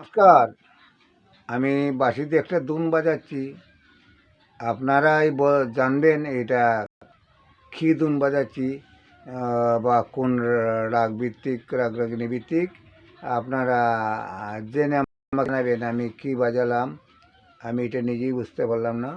নমস্কার। আমি বাঁশিতে একটা ধুন বাজাচ্ছি। আপনারাই জানবেন এটা কী ধুন বাজাচ্ছি, বা কোন রাগ ভিত্তিক, রাগ রাগিনী ভিত্তিক। আপনারা জেনে আমাকে জানাবেন আমি কী বাজালাম। আমি এটা নিজেই বুঝতে পারলাম না।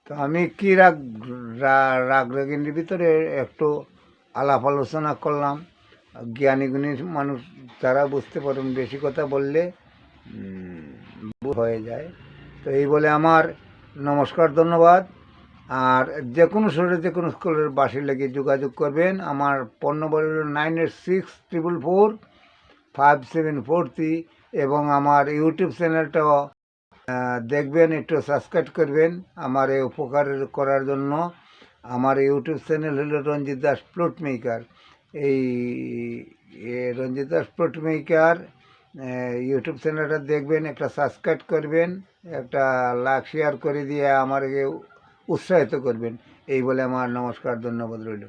তো আমি কী রাগ রাগিনীর ভিতরে একটু আলাপ আলোচনা করলাম। জ্ঞানী গুণী মানুষ তারা বুঝতে পারেন, বেশি কথা বললে হয়ে যায়। তো এই বলে আমার নমস্কার, ধন্যবাদ। আর যে কোনো শহরে যে কোনো স্কুলের বাঁশি লেগে যোগাযোগ করবেন। আমার ফোন নম্বর হল 9864445743 এবং আমার ইউটিউব চ্যানেলটাও দেখবেন, একটু সাবস্ক্রাইব করবেন আমার এই উপকার করার জন্য। আমার ইউটিউব চ্যানেল হলো রঞ্জিত দাস ফ্লুট মেকার। এই রঞ্জিত দাস ফ্লুট মেকার ইউটিউব চ্যানেলটা দেখবেন, একটা সাবস্ক্রাইব করবেন, একটা লাইক শেয়ার করে দিয়ে আমাকে উৎসাহিত করবেন। এই বলে আমার নমস্কার, ধন্যবাদ রইল।